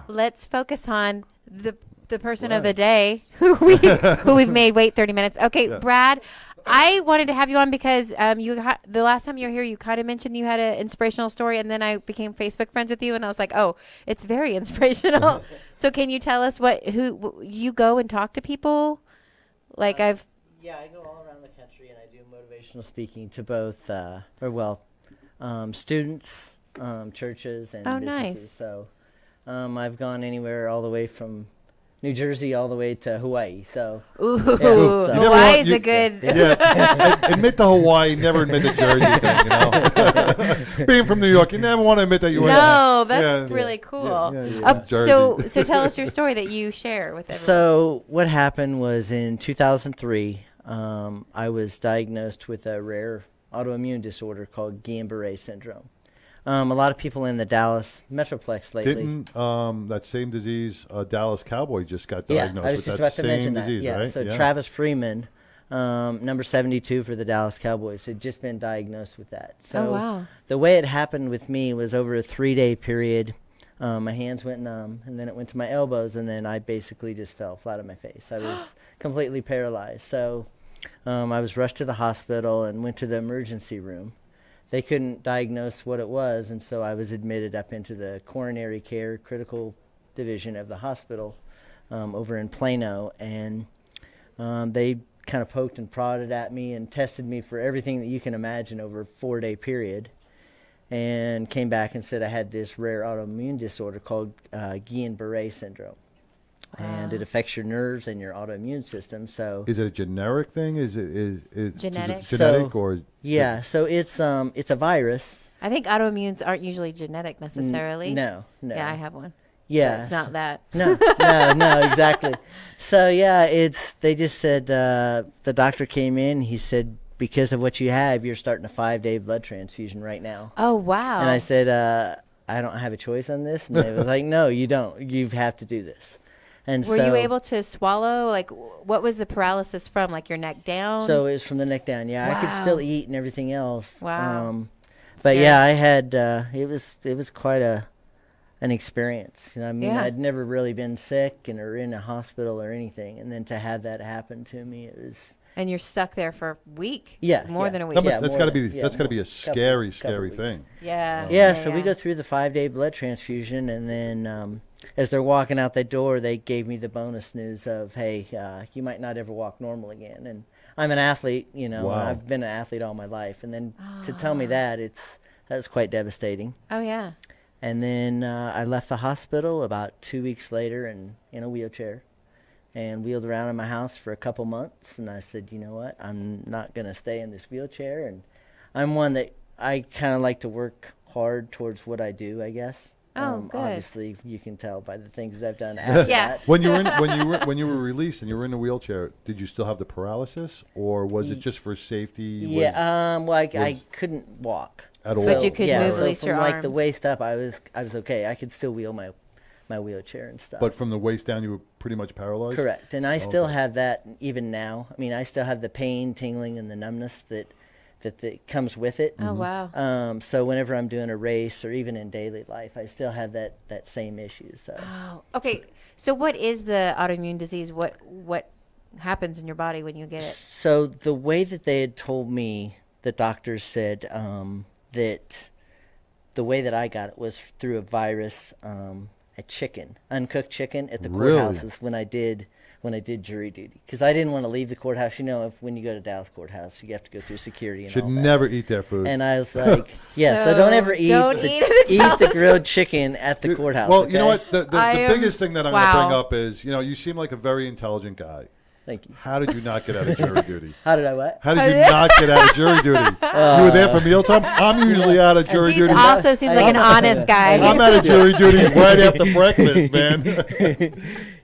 Let's focus on the person of the day who we've made wait 30 minutes. Okay, Yeah. Brad, I wanted to have you on because the last time you were here, you kind of mentioned you had an inspirational story, and then I became Facebook friends with you, and I was like, oh, it's very inspirational. So can you tell us who you go and talk to people? Like Yeah, I go all around the country and I do motivational speaking to both, students, churches, and Oh, businesses. nice. So I've gone anywhere all the way from New Jersey all the way to Hawaii. So Ooh, so- You never Hawaii's want- a good. Yeah, admit the Hawaii, never admit the Jersey thing, Being from New York, you never want to admit that you were. No, that's Yeah. really cool. Yeah. Jersey. So tell us your story that you share with everyone. So what happened was in 2003, I was diagnosed with a rare autoimmune disorder called Guillain-Barre Syndrome. A lot of people in the Dallas Metroplex lately. Didn't that same disease, Dallas Cowboy just got Yeah, diagnosed I was with just that about to same mention that. disease, Yeah, right? so Travis Freeman, number 72 for the Dallas Cowboys, had just been diagnosed with that. So Oh, wow. the way it happened with me was over a 3-day period. My hands went numb, and then it went to my elbows, and then I basically just fell flat on my face. I was completely paralyzed. So I was rushed to the hospital and went to the emergency room. They couldn't diagnose what it was, and so I was admitted up into the coronary care critical division of the hospital over in Plano, and they kind of poked and prodded at me and tested me for everything that you can imagine over a 4-day period, and came back and said I had this rare autoimmune disorder called Guillain-Barre Syndrome. And it affects your nerves and your autoimmune system. So Is it a generic thing? Is Genetic? genetic So- or yeah, so it's a virus. I think autoimmunes aren't usually genetic necessarily. No. Yeah, I have one. Yeah, It's not that. No, no, exactly. So yeah, they just said the doctor came in. He said because of what you have, you're starting a 5-day blood transfusion right now. Oh, wow. And I said I don't have a choice on this, and they was like, no, you don't. You have to do this. And Were so, you able to swallow? Like, what was the paralysis from? Like your neck down? So it was from the neck down. Yeah, I could Wow. still eat and everything else. Wow. But Scary. yeah, I had it was quite an experience. You know, I mean, Yeah. I'd never really been sick or in a hospital or anything, and then to have that happen to me, it was And you're stuck there for a week. Yeah, More yeah. than a week. No, but Yeah, that's more got to than- be yeah, that's got to more- be a couple scary weeks. thing. Yeah. yeah. So we go through the 5-day blood transfusion, and then as they're walking out that door, they gave me the bonus news of, hey, you might not ever walk normal again. And I'm an athlete, you know, Wow. and I've been an athlete all my life, and then to tell me that, that was quite devastating. Oh, yeah. And then I left the hospital about 2 weeks later in a wheelchair and wheeled around in my house for a couple months. And I said, you know what, I'm not going to stay in this wheelchair. And I'm one that I kind of like to work hard towards what I do, I guess. Oh, good. Obviously, you can tell by the things that I've done after Yeah. that. When you were released and you were in a wheelchair, did you still have the paralysis, or was it just for safety? Yeah, well, I was- couldn't walk. At all? But you could yeah, move so at least from your like the arms. waist up, I was okay. I could still wheel my wheelchair and stuff. But from the waist down, you were pretty much paralyzed. Correct. And I still Okay. have that even now. I mean, I still have the pain, tingling, and the numbness that comes with it. Oh, wow. So whenever I'm doing a race or even in daily life, I still have that same issue. So Oh, okay. So what is the autoimmune disease? What happens in your body when you get it? So the way that they had told me, the doctors said that the way that I got it was through a virus, a chicken, uncooked chicken at the Really? courthouses when I did jury duty, because I didn't want to leave the courthouse. You know, when you go to Dallas courthouse, you have to go through security and Should all that. never eat their food. And I was like, yeah, so don't ever eat don't the, eat at the eat the Dallas grilled chicken at the courthouse. Well, you know okay? what? The I am- biggest thing that I'm going to wow. bring up is, you seem like a very intelligent guy. Thank you. How did you not get out of jury duty? How did I what? How did you not get out of jury duty? You were there for mealtime? I'm usually out of jury He duty. also seems like an honest guy. I'm out of jury duty right after breakfast, man.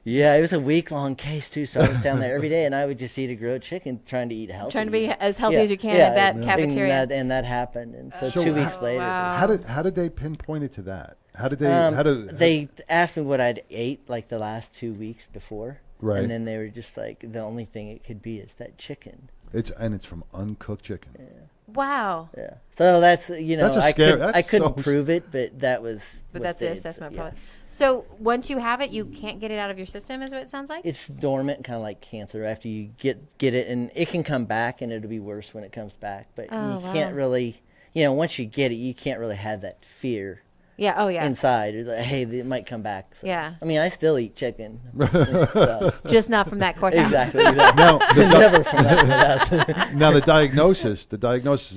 Yeah, it was a week-long case too, so I was down there every day, and I would just eat a grilled chicken, trying to eat healthy. Trying to be as healthy Yeah, as you can yeah, at that and cafeteria. that happened, and so, So 2 weeks Oh, later, wow. How did they pinpoint it to that? How did they? they asked me what I'd ate like the last 2 weeks before, Right. and then they were just like, the only thing it could be is that chicken. It's from uncooked chicken. Yeah. Wow. Yeah. So that's, you know, That's a I scary- could that's I couldn't so- prove it, but that was. But what that's the they had assessment. said, yeah. Probably. So once you have it, you can't get it out of your system, is what it sounds like? It's dormant, kind of like cancer. After you get it, and it can come back, and it'll be worse when it comes back. But Oh, you wow. can't really, you know, once you get it, you can't really have that fear Yeah. Oh, yeah. inside. It's like, hey, it might come back. So, Yeah. I mean, I still eat chicken. So, Just not from that courthouse. exactly. Now, Never from that. now the diagnosis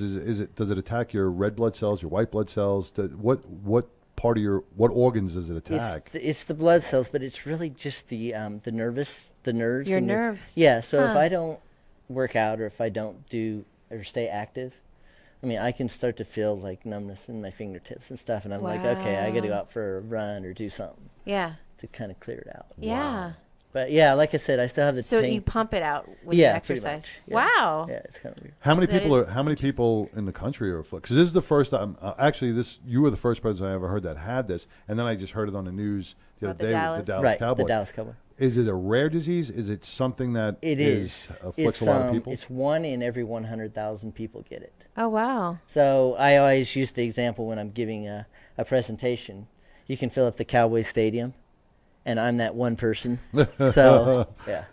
is it, does it attack your red blood cells, your white blood cells? What part of what organs does it attack? It's the blood cells, but it's really just the nerves. Your and nerves. Yeah. So if Huh. I don't work out, or if I don't do or stay active, I mean, I can start to feel like numbness in my fingertips and stuff, and I'm like, okay, I got to go Wow. out for a run or do something Yeah. to kind of clear it out. Yeah. But yeah, like I said, I still have the So pain. you pump it out with Yeah, the pretty exercise. much, yeah. Wow. Yeah, it's kind of weird. How many That people is how many people in the country are afflicted? Because this is the first time. Actually, you were the first person I ever heard that had this, and then I just heard it on the news the About other the day Dallas. with the Dallas Right, Cowboys. the Dallas Cowboy. Is it a rare disease? Is it something that It is. afflicts It's a lot of people? It's 1 in every 100,000 people get it. Oh, wow. So I always use the example when I'm giving a presentation. You can fill up the Cowboy Stadium, and I'm that one person. So yeah.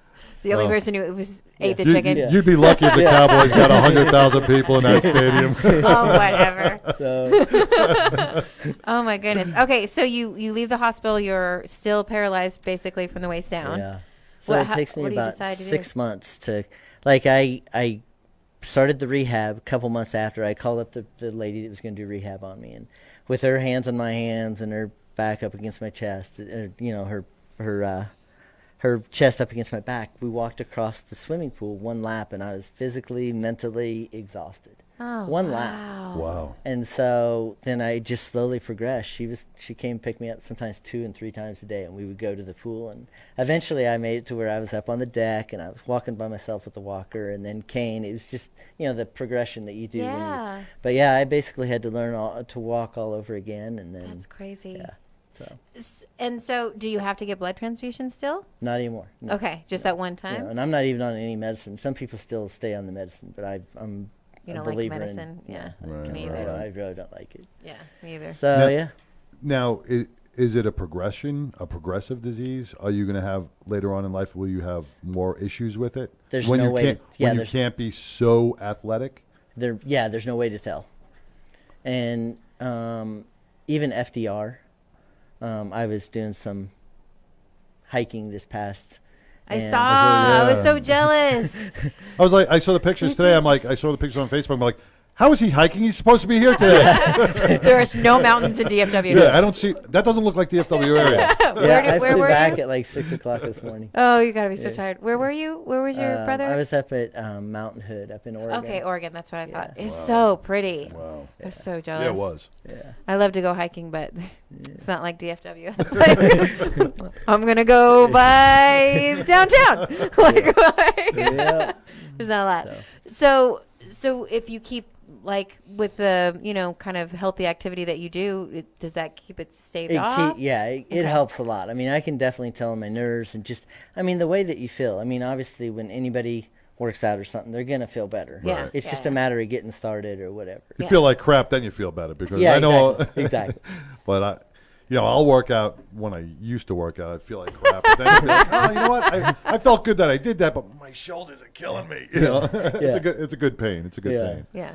The only Oh. person who ate the You- chicken. Yeah. You'd be lucky if the Cowboys got 100,000 people in that stadium. Oh, whatever. So Oh, my goodness. Okay, so you leave the hospital. You're still paralyzed basically from the waist down. yeah. So What- it how- takes me what do you about decide to do? 6 months to, like, I started the rehab a couple months after. I called up the lady that was going to do rehab on me, and with her hands on my hands and her back up against my chest, you know, her chest up against my back, we walked across the swimming pool 1 lap, and I was physically, mentally exhausted. Oh, 1 lap. wow. Wow. And so then I just slowly progressed. She came pick me up sometimes 2 and 3 times a day, and we would go to the pool. And eventually I made it to where I was up on the deck, and I was walking by myself with the walker, and then cane. It was just, you know, the progression that you do. Yeah. But yeah, I basically had to learn to walk all over again, and then That's crazy. yeah. So And so do you have to get blood transfusions still? not anymore. No. Okay, just that one You time? know, and I'm not even on any medicine. Some people still stay on the medicine, but I'm You a don't like believer medicine? in, Yeah. Right, Me right, either. I really don't like it. Yeah, me either. So Now- yeah. Now, is it a progressive disease? Are you going to have later on in life? Will you have more issues with it? There's when no you way Can't, to- yeah, when you there's- can't be so athletic. There's no way to tell. And even FDR, I was doing some hiking this past. I and- saw. I was Yeah. so jealous. I saw the pictures today. I saw the pictures on Facebook. I'm like, how is he hiking? He's supposed to be here today. There's no mountains in DFW. Yeah, I don't see. That doesn't look like the FW area. Yeah, I where flew were back you? at like 6 o'clock this morning. Oh, you gotta be so Yeah. tired. Where were you? Where was your brother? I was up at Mountain Hood up in Oregon. Okay, Oregon. That's what I thought. Yeah. It's Wow. so pretty. Wow. I was so jealous. Yeah, it was. Yeah. I love to go hiking, but it's not like DFW. It's like, I'm gonna go by downtown. Like, Yeah. there's not a lot. So if you keep like with the kind of healthy activity that you do, does that keep it staved off? It Okay. helps a lot. I mean, I can definitely tell in my nerves and just, I mean, the way that you feel. I mean, obviously, when anybody works out or something, they're gonna feel better. Yeah. Right. It's Yeah, just yeah. a matter of getting started or whatever. You Yeah. feel like crap, then you feel better because Yeah, I know. exactly. Exactly. But I'll work out when I used to work out. I feel like crap. But then I'll be like, oh, you know what? I felt good that I did that, but my shoulders are killing me. You know, Yeah. it's a good pain. It's a good Yeah. pain. Yeah.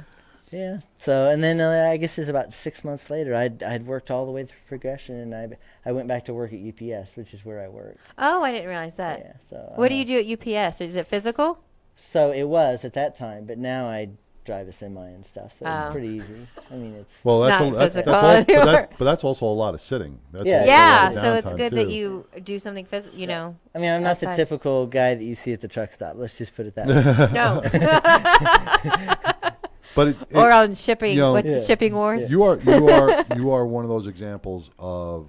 Yeah. So, and then I guess it's about 6 months later, I'd worked all the way through progression, and I went back to work at UPS, which is where I work. Oh, I didn't realize that. Yeah. So. What do you do at UPS? Is it physical? So it was at that time, but now I drive a semi and stuff, so Oh. it's pretty easy. I mean, it's. Well, It's that's not a, that's, physical that's all, anymore. but that's also a lot of sitting. That's Yeah. also a Yeah. lot of So it's downtime, good that too. you do something physical. I mean, I'm not the outside. typical guy that you see at the truck stop. Let's just put it that way. No. But Or on shipping. you know- What's the Yeah. shipping wars? you are one of those examples of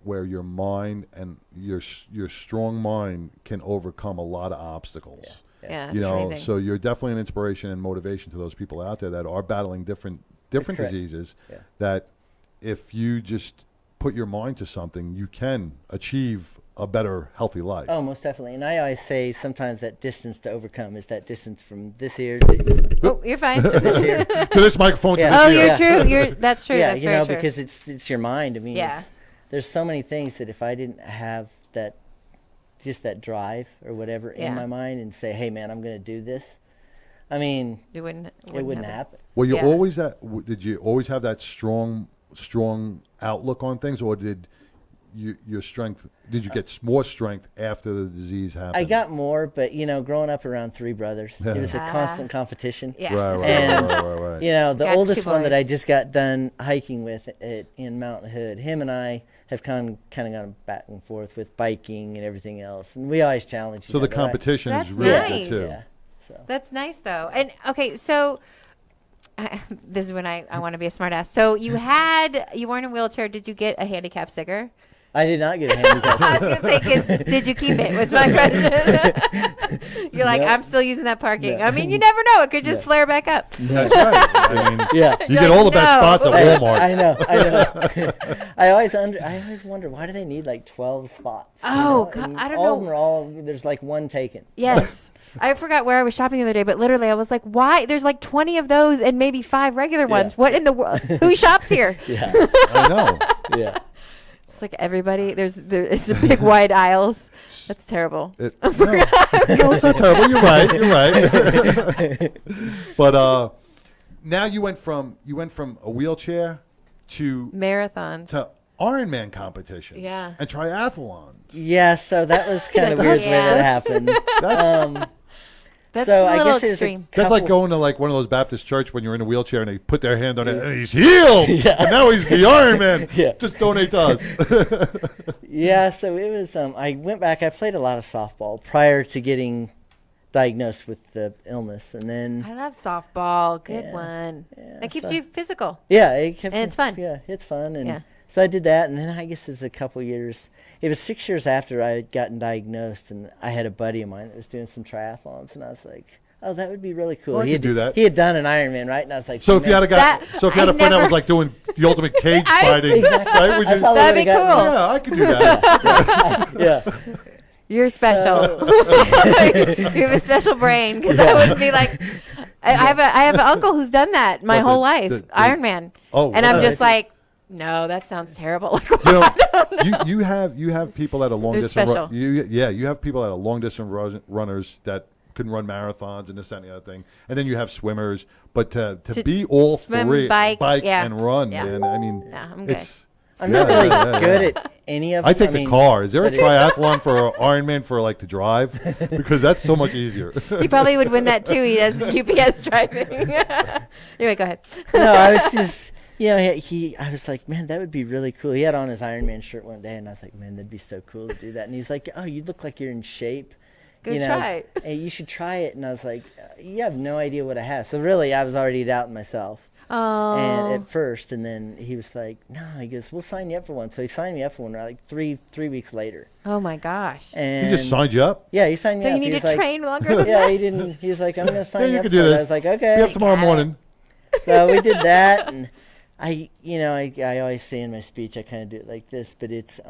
where your mind and your strong mind can overcome a lot of obstacles. Yeah. You it's know, amazing. so you're definitely an inspiration and motivation to those people out there that are battling different Correct. diseases. Yeah. That if you just put your mind to something, you can achieve a better, healthy life. Oh, most definitely. And I always say sometimes that distance to overcome is that distance from this ear to Oh, you're fine. this ear. To this microphone, Yeah. to this Oh, ear. you're true. That's true. Yeah, That's you very know, true. because it's your mind. I mean, Yeah. there's so many things that if I didn't have that, just that drive or whatever Yeah. in my mind and say, hey, man, I'm going to do this, I mean, it wouldn't happen. Well, you Yeah. always did you always have that strong outlook on things, or did your strength? Did you get more strength after the disease happened? I got more, but, you know, growing up around three brothers, it was a Ah. constant competition. Yeah. Right. And, You know, the Got oldest two one that I boys. just got done hiking with in Mountain Hood, him and I have kind of gone back and forth with biking and everything else, and we always challenge each So the other. competition is That's really nice. good too. Yeah. So. That's nice though. And okay, so this is when I want to be a smart ass. So you were in a wheelchair. Did you get a handicap sticker? I did not get a handicap. I was gonna say, 'cause did you keep it? Was my question. You're like, Nope. I'm still using that parking. No. I mean, you never know. It could just No. flare back up. That's right. I mean, Yeah. you You're get like, all the best no. spots at Walmart. I know. I always wonder, why do they need like 12 spots? Oh, God, And I don't all of know. them are all, there's like one taken. Yes. I forgot where I was shopping the other day, but literally I was like, why? There's like 20 of those and maybe 5 regular ones. What in the world? Who shops here? Yeah. I know. Yeah. It's like everybody, it's a big wide aisles. That's terrible. No, it's not terrible. You're right. You're right. But now you went from a wheelchair to Marathons. Ironman competitions. Yeah. And triathlons. Yeah, so that was kind of Like, weird yeah. the way that happened. That's That's so a I little guess it's extreme. that's like going to like one of those Baptist church when you're in a wheelchair and they put their hand on it and he's healed. And now he's the Iron Man. Yeah. Just donate to us. Yeah, so it was, I went back, I played a lot of softball prior to getting diagnosed with the illness. And then, I love softball. Good Yeah. one. Yeah, That keeps so- you physical. yeah, it kept And it's fun. Yeah, it's fun. And Yeah. so I did that. And then I guess it's a couple years, it was 6 years after I had gotten diagnosed. And I had a buddy of mine that was doing some triathlons. And I was like, oh, that would be really cool. Well, I could do that. He had done an Ironman, right? And I was like, So if you had a guy, That- so if you had I a friend that never- was like doing the ultimate cage I- fighting, Exactly. right? Would I you, probably That'd be would've gotten cool. yeah, I could do that. Yeah. You're special. You have a special brain because I would be like, I have an uncle who's done that my What, whole the- life, the- Iron Man. Oh, And I'm wow. just like, no, that sounds terrible. Like, You know, I don't know. you have people that are long They're distance. special. You have people that are long distance runners that can run marathons and this that, and the other thing, and then you have swimmers. But to be all swim, three, bike, yeah. and run, Yeah. man. I mean, No, I'm good. it's. I'm not really yeah, good yeah. at any of them. I take the mean, car. Is there a but it- triathlon for Ironman for like to drive? Because that's so much easier. He probably would win that too. He does UPS driving. Anyway, go ahead. No, I was just, I was like, man, that would be really cool. He had on his Iron Man shirt one day, and I was like, man, that'd be so cool to do that. And he's like, oh, you look like you're in shape. Go try it. Hey, you should try it. And I was like, you have no idea what I have. So really, I was already doubting myself. Oh. And at first, and then he was like, no, he goes, we'll sign you up for one. So he signed me up for one like three weeks later. Oh my gosh. And He just signed you up. Yeah, he signed me So up. you need He to was like, train longer than yeah, that? he didn't. He was like, I'm going to sign Yeah, you you up could for do it. this. I was like, okay. Be up tomorrow got it. morning. So we did that, and I always say in my speech, I kind of do it like this, but it's,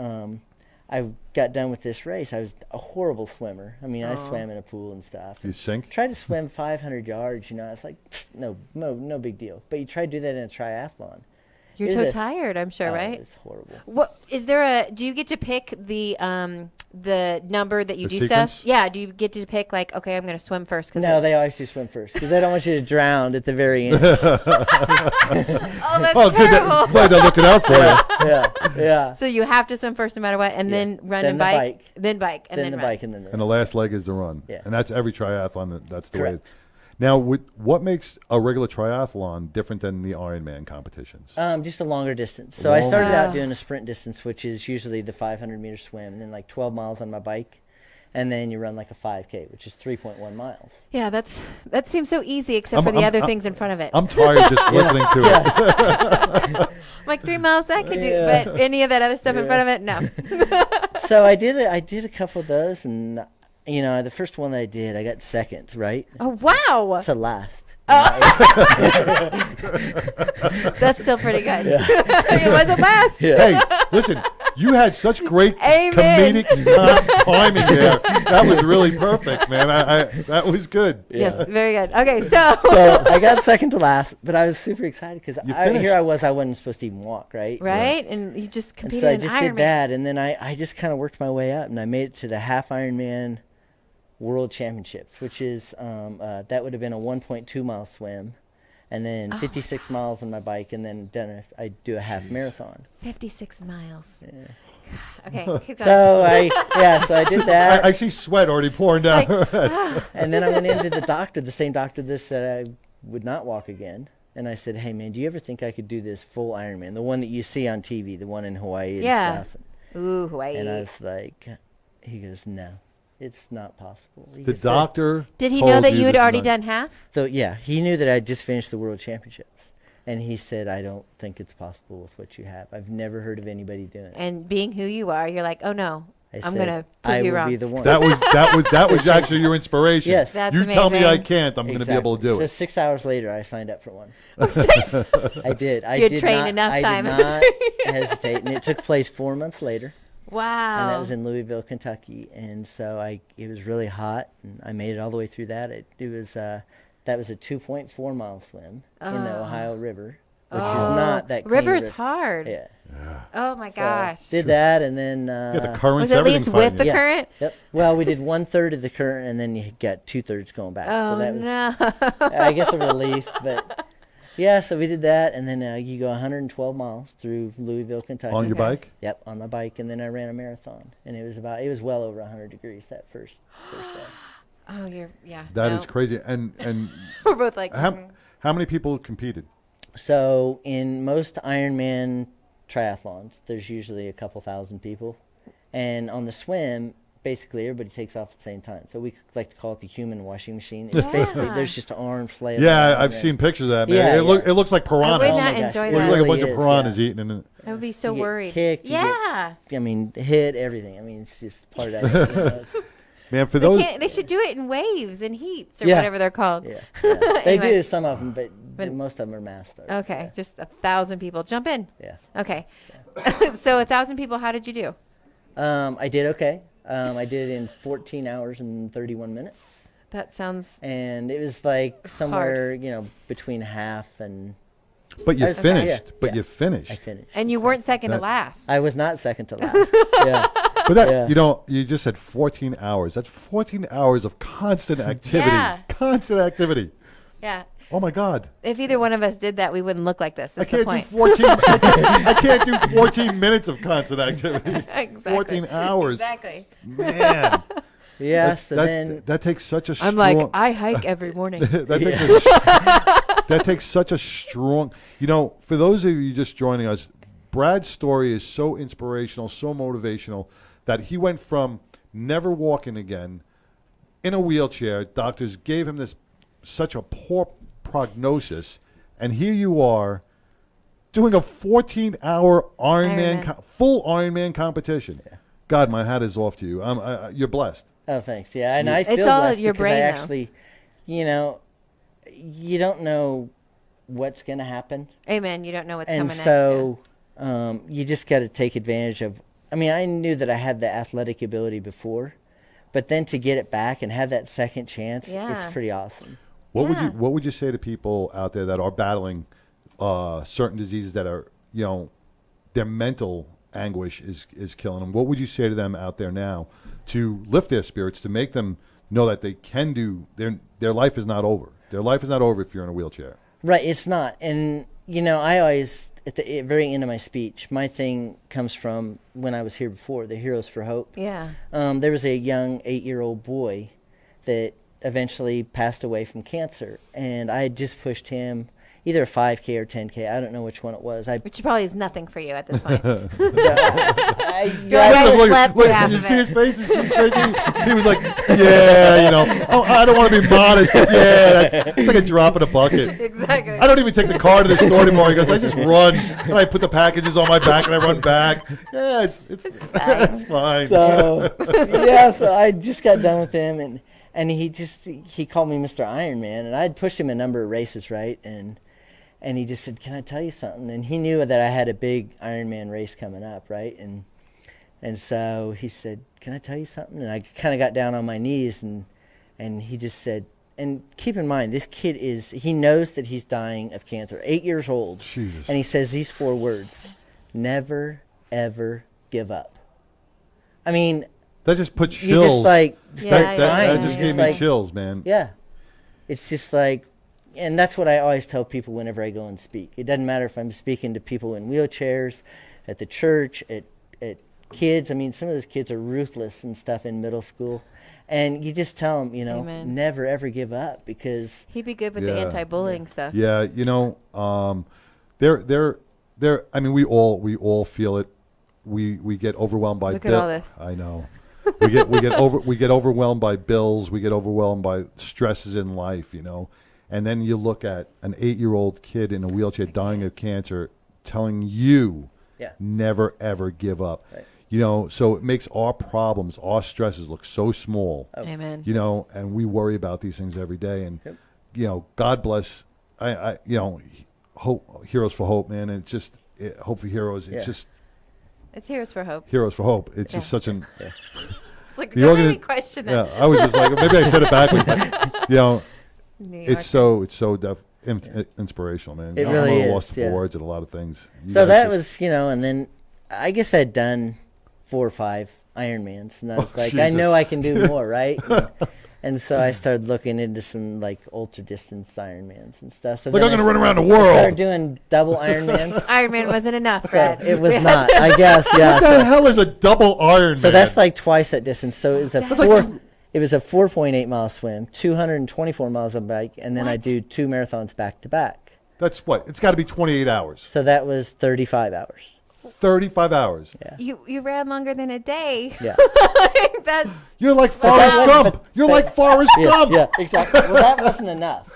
I got done with this race. I was a horrible swimmer. I mean, I swam in a pool and stuff. You sink. Tried to swim 500 yards, it's like, no big deal. But you try to do that in a triathlon. You're Is so it- tired, I'm sure, Oh, right? It's horrible. What is there do you get to pick the number that you The do sequence? stuff? Yeah, do you get to pick like, okay, I'm going to swim first? No, they always do swim first because they don't want you to drown at the very end. Oh, that's Oh, good. terrible. Glad they're looking out for you. Yeah. So you have to swim first no matter what, and Yeah. then run Then and the bike, bike. then bike, and then the run. bike and then the And the last leg is the run. Yeah. And that's every triathlon. That's the way. Correct. Now, what makes a regular triathlon different than the Ironman competitions? Just a longer distance. So I started Ah. out doing a sprint distance, which is usually the 500-meter swim, and then like 12 miles on my bike, and then you run like a 5K, which is 3.1 miles. Yeah, that seems so easy, except I'm- for the I'm- other I'm- things in front of it. I'm tired just listening to it. I'm like 3 miles I could do, Yeah. but any of that other stuff in front of it, no. So I did a couple of those, and the first one that I did, I got second, right? Oh wow, To last. that's still pretty good. It wasn't last. Hey, listen, You had such great Amen. comedic timing there. That was really perfect, man. I that was good. Yes, very good. Okay, so. So I got second to last, but I was super excited because finished. here I wasn't supposed to even walk, right? Right? And you just And competed so I in just Ironman. did that, and then I just kind of worked my way up, and I made it to the half Ironman World Championships, which is that would have been a 1.2 mile swim, and then 56 miles on my bike, and then I do a half marathon. 56 miles. Yeah. Okay, keep going. So I did that, I see sweat already pouring down Like, her head. and then I went into the doctor, the same doctor that said I would not walk again. And I said, hey, man, do you ever think I could do this full Ironman, the one that you see on TV, the one in Hawaii and Yeah. stuff? Ooh, Hawaii. And I was like, he goes, no, it's not possible. He The just said- doctor. Did he told know that you had this is already not- done half? So, yeah, he knew that I just finished the World Championships. And he said, I don't think it's possible with what you have. I've never heard of anybody doing it. And being who you are, you're like, oh no, I'm said, gonna I prove you will wrong. be the one. That was actually your inspiration. Yes. That's you tell me I amazing. can't, I'm going to be able to do So it. 6 hours later, I signed up for one. Oh, six- I did. I You had did trained not, enough I time. did not hesitate. And it took place 4 months later. wow. And that was in Louisville, Kentucky. And so it was really hot, and I made it all the way through that. That was a 2.4 mile swim in the Oh. Ohio River, which is not that clean River's river. hard. Yeah. Oh my So, gosh. did that, and then Yeah, the currents, was it at everything's least with fighting the you. Yeah. current? Yep. Well, we did 1/3 of the current, and then you got 2/3 going back. Oh so that was, no. I guess, a relief. But yeah, so we did that, and then you go 112 miles through Louisville, Kentucky. On your Okay. bike? Yep, on my bike, and then I ran a marathon, and it was well over 100 degrees that first day. Oh, yeah. That no. is crazy. And We're both like, how many people competed? So in most Ironman triathlons, there's usually a couple thousand people, and on the swim, basically everybody takes off at the same time. So we like to call it the human washing machine. It's basically Yeah. there's just an arm flail. Yeah, around I've and- seen pictures of that, man. Yeah, It looks like piranhas. would Oh not my gosh, enjoy it It looks that. like a really bunch of is, piranhas yeah. eating in it. I would be so You get worried. kicked, you get- yeah. I mean, hit everything. I mean, it's just part of that. You know, it's- Man, for They, those they should do it in waves and heats or Yeah. whatever they're called. yeah, they Anyway. do some of them, but But- most of them are masked. Okay, just 1,000 people. Jump in. Yeah. Okay. So 1,000 people, how did you do? I did okay. I did it in 14 hours and 31 minutes. That sounds And it was like somewhere, between half and but you I was- finished. yeah, But yeah. you finished. I finished. and you weren't second to that- last. I was not second to last. Yeah. But that Yeah. you just said 14 hours. That's 14 hours of constant activity. Yeah. Constant activity. Yeah. Oh my God. If either one of us did that, we wouldn't look like this. I That's the can't do point. 14 I can't do 14 minutes of constant activity. Exactly. 14 hours. Exactly. Man. Yeah. So that, then, that takes such a strong I'm like, I hike every morning. that takes such a strong, for those of you just joining us, Brad's story is so inspirational, so motivational that he went from never walking again in a wheelchair. Doctors gave him such a poor prognosis, and here you are doing a 14-hour Ironman. full Ironman competition. Yeah. God, my hat is off to you. You're blessed. oh, thanks. Yeah. And I It's feel all blessed your because brain, I though. actually, you don't know what's going to happen. Amen. You don't know what's And coming so you just got to take advantage of. I mean, I knew that I had the athletic ability before, but then to get it back and have that second chance, Yeah. it's pretty awesome. Yeah. What would you say to people out there that are battling certain diseases that are, their next anguish is killing them? What would you say to them out there now to lift their spirits, to make them know that they can do their life is not over. Their life is not over if you're in a wheelchair. Right, it's not. And, I always, at the very end of my speech, my thing comes from when I was here before, the Heroes for Hope. Yeah. There was a young 8-year-old boy that eventually passed away from cancer. And I had just pushed him either a 5K or 10K. I don't know which one it was. Which probably is nothing for you at this point. I Right. slept through half you of see it. his face? You see his face? He was like, yeah, I don't want to be modest, but yeah, it's like a drop in a bucket. Exactly. I don't even take the car to the store anymore. He goes, I just run, and I put the packages on my back, and I run back. Yeah, it's fine. it's fine. So, so I just got done with him, and he called me Mr. Ironman, and I'd pushed him a number of races, right? And he just said, can I tell you something? And he knew that I had a big Ironman race coming up, right? And And so he said, "Can I tell you something?" And I kind of got down on my knees, and he just said, and keep in mind, this kid he knows that he's dying of cancer, 8 years old. Jesus. And he says these 4 words: "Never, ever give up." I mean, That just put chills. you just like start Yeah, that crying. just You're gave me like, chills, man. yeah. It's just like, and that's what I always tell people whenever I go and speak. It doesn't matter if I'm speaking to people in wheelchairs, at the church, at kids. I mean, some of those kids are ruthless and stuff in middle school. And you just tell them, Amen. never, ever give up, because He'd be good with the Yeah. anti-bullying stuff. Yeah, they're. I mean, we all feel it. We get overwhelmed by. Look at all this. I know. We get overwhelmed by bills. We get overwhelmed by stresses in life. And then you look at an 8-year-old kid in a wheelchair dying of cancer, telling you, Yeah. never ever give up. Right. So it makes our problems, our stresses look so small. Oh. Amen. And we worry about these things every day. And Yep. God bless. Hope, Heroes for Hope, man. It's just Hope for Heroes. It's Yeah. just It's Heroes for Hope. Heroes for Hope. It's just Yeah. such an. It's like, The don't make organi- me question that. Yeah, I was just like, maybe I said it backwards, but New it's York. so inspirational, man. It I'm really at a is, loss for yeah. words at a lot of things. You so guys that just- was, and then I guess I'd done 4 or 5 Ironmans, and I was like, I Jesus. know I can do more, right? And so I started looking into some like ultra distance Ironmans and stuff. So Like, then I'm gonna run around the I started world. doing double Ironmans. Iron Man wasn't enough, So Brad. it was not, I guess, yeah. What the hell is a double Iron So Man? that's like twice that distance. So it was a That's it was a 4.8 mile swim, 224 miles on bike, and then I What? do 2 marathons back to back. That's what? It's got to be 28 hours. So that was 35 hours. 35 hours. Yeah. You ran longer than a day. Yeah. Like, that's You're like that Forrest was- Gump. but- You're but- like Forrest Yeah, Gump. yeah, exactly. Well, that wasn't enough.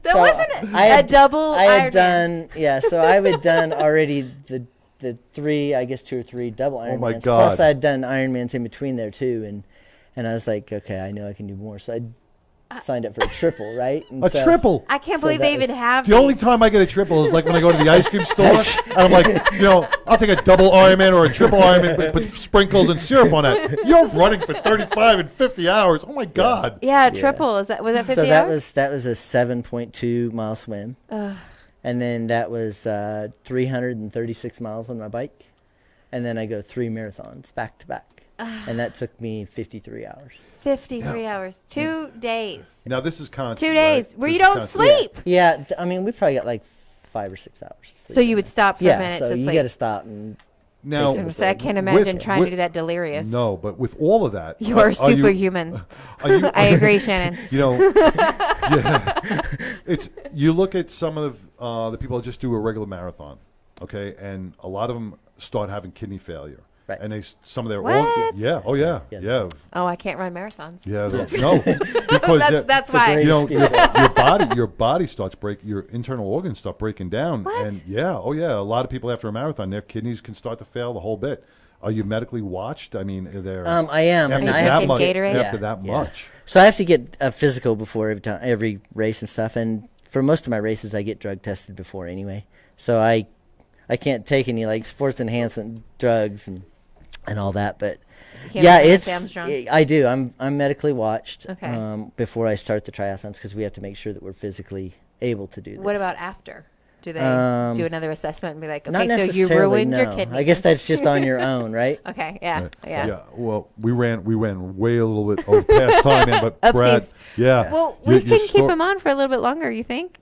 that So wasn't I a had- double I had Iron done, yeah, so I had done already the 3, I guess 2 or 3 double Ironmans. Oh my Plus God. I had done Ironmans in between there too, and I was like, okay, I know I can do more. So I signed up for a triple, right? And A so- triple. I can't So believe that they even was- have The only these. time I get a triple is like when I go to the ice cream store, and I'm like, I'll take a double Ironman or a triple Ironman, but put sprinkles and syrup on that. You're running for 35 and 50 hours. Oh my God. Yeah, Yeah. triple. Was that 50 So that hours? was a 7.2 mile swim, Ugh. and then that was 336 miles on my bike, and then I go 3 marathons back to back, and that took me 53 hours. 53 hours. 2 days. Now this is constant. 2 days right? where This you is don't constant. sleep. Yeah, I mean we probably got like 5 or 6 hours. of sleep So in you would there. stop for a Yeah, minute so to you sleep. got to stop and I was Now, gonna say, I can't imagine with- trying with- to do that delirious. no, but with all of that, You are you- superhuman. are you- I agree, Shannon. Yeah, it's you look at some of the people that just do a regular marathon, okay, and a lot of them start having kidney failure, Right. and some of their What? yeah, oh yeah, Yeah. yeah, Oh, I can't run marathons. yeah, Yes. no, because That's a why. great- you know excuse. your body starts breaking, your internal organs start breaking down, What? and yeah, oh yeah, a lot of people after a marathon, their kidneys can start to fail the whole bit. Are you medically watched? I mean, they're I am, after and I you have that get to much, get, Gatorade? after that Yeah. much. so I have to get a physical before every race and stuff, and for most of my races I get drug tested before anyway. So I can't take any like sports enhancement drugs and all that, but You can't yeah, run Lance it's Armstrong? I do. I'm medically watched Okay. before I start the triathlons because we have to make sure that we're physically able to do this. What about after? Do they Um, do another assessment and be like, Not okay, so you necessarily, ruined your no. kidney? I guess that's just on your own, right? Okay, yeah, yeah. Well, we ran way a little bit over past time, man. But Brad, Oopsies. yeah. Well, Your- we your can keep sto- him on for a little bit longer. You think?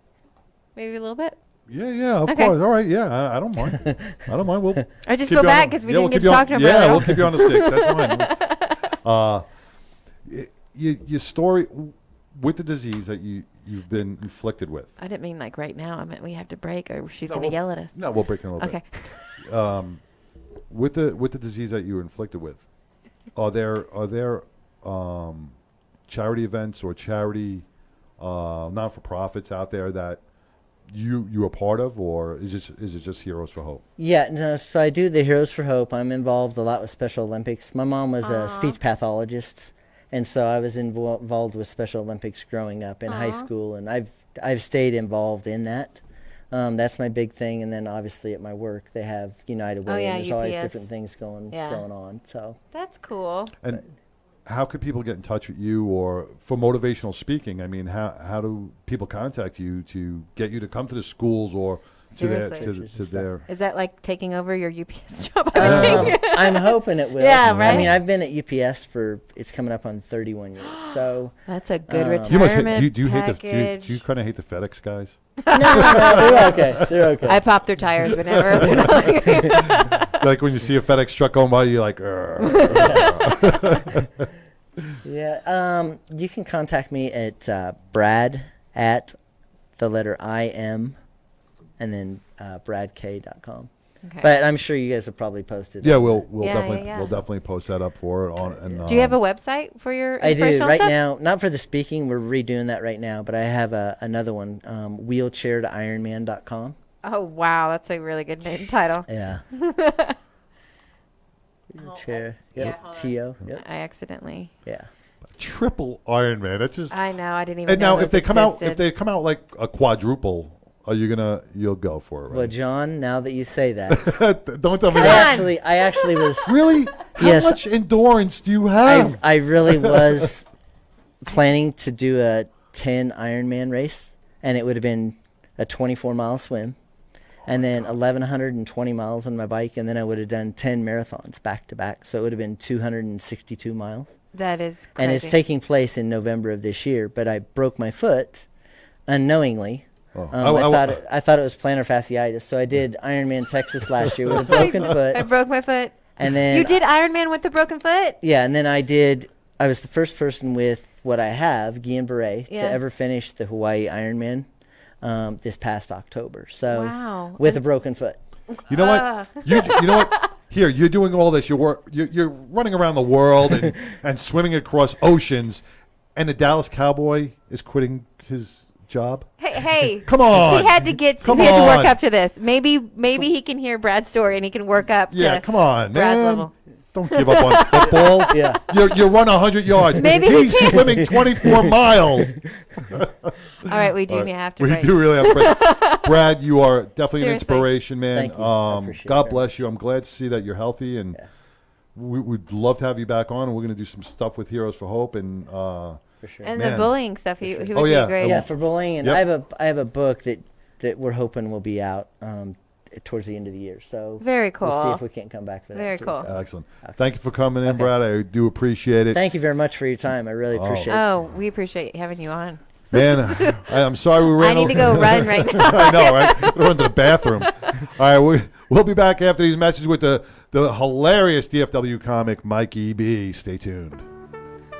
Maybe a little bit. Yeah, of Okay. course. All right, yeah, I don't mind. I don't mind. We'll I just keep feel you on bad the- because we yeah, we'll didn't get keep to you on- talk to him Yeah, earlier. we'll keep you on the 6. That's fine. Your story with the disease that you've been inflicted with. I didn't mean like right now. I meant we have to break, or she's No, gonna we'll- yell at us. No, we'll break in a little Okay. bit. With the disease that you were inflicted with, are there charity events or charity non-for-profits out there that you are part of, or is it just Heroes for Hope? Yeah, no, so I do the Heroes for Hope. I'm involved a lot with Special Olympics. My mom was a speech pathologist, and so I was involved with Special Olympics growing up in high school, and I've stayed involved in that. That's my big thing. And then obviously at my work, they have United Way. Oh, yeah, and there's always UPS. different things going on. So That's cool. And how could people get in touch with you or for motivational speaking? I mean, how do people contact you to get you to come to the schools or to their, Seriously. to their Is that like taking over your UPS job? I think? I'm hoping it will. Yeah, right? I mean, I've been at UPS it's coming up on 31 years. So That's a good You you must retirement do you hate the package. do you kind of hate the FedEx guys? no, they're okay. They're okay. I pop their tires whenever. They're not Like when you see a FedEx truck going by, you're like, "Urgh." Yeah. You can contact me at Brad at the letter IM and then bradk.com. Okay. But I'm sure you guys have probably posted. Yeah, on we'll that. Yeah. we'll definitely post that up for it on. And Do you have a website for your I do inspirational right stuff? now. Not for the speaking. We're redoing that right now. But I have another one. Wheelchair to Ironman.com. Oh, wow. That's a really good name title. Yeah. Wheelchair. yeah, Yep. hold on. T-O. Yep. I accidentally. Yeah. triple Iron Man? That's just. I know. I didn't even And know now, if this they come out, existed. if they come out like a quadruple, are you you'll go for it, Well, right? John, now that you say that, Don't tell me Come that. on. I actually was. Really? How Yes. much endurance do you have? I really was planning to do a 10 Ironman race, and it would have been a 24-mile swim, and then 1,120 miles on my bike, and then I would have done 10 marathons back to back. So it would have been 262 miles. That is crazy. And it's taking place in November of this year, but I broke my foot unknowingly. Oh. I thought it was plantar fasciitis, so I did Ironman Texas last year with a broken I foot, broke my foot. and then You did Ironman with the broken foot? yeah, and then I was the first person with what I have, Guillian-Barre, Yeah. to ever finish the Hawaii Ironman this past October. So Wow. with a broken foot. You know what? You know what? Here, you're doing all this. You're running around the world and swimming across oceans, and the Dallas Cowboy is quitting his job. Hey. Come on. He had to Come he had to work on. up to this. Maybe he can hear Brad's story and he can work up Yeah, to come on, Brad's man. level. Don't give up on football. Yeah. You run 100 yards. Maybe he He's can. swimming 24 miles. All right, we do All right. need to have to We break. do really have to break. Brad, you are definitely an Seriously. inspiration, man. Thank you. I appreciate it God very bless much. you. I'm glad to see that you're healthy, and Yeah. we'd love to have you back on. And we're going to do some stuff with Heroes for Hope, and For sure. And Man. the bullying stuff, he would Oh, yeah. be great. yeah, for bullying, and Yep. I have a book that we're hoping will be out towards the end of the year. So Very cool. we'll see if we can't come back for that. Very too, cool. so. excellent. Thank you for coming in, Okay. Brad. I do appreciate it. Thank you very much for your time. I really appreciate it. Oh, we appreciate having you on. Man, I'm sorry we ran I need to go run right now. I know, right? We're run to the bathroom. All right, we'll be back after these messages with the hilarious DFW comic, Mikey B. Stay tuned.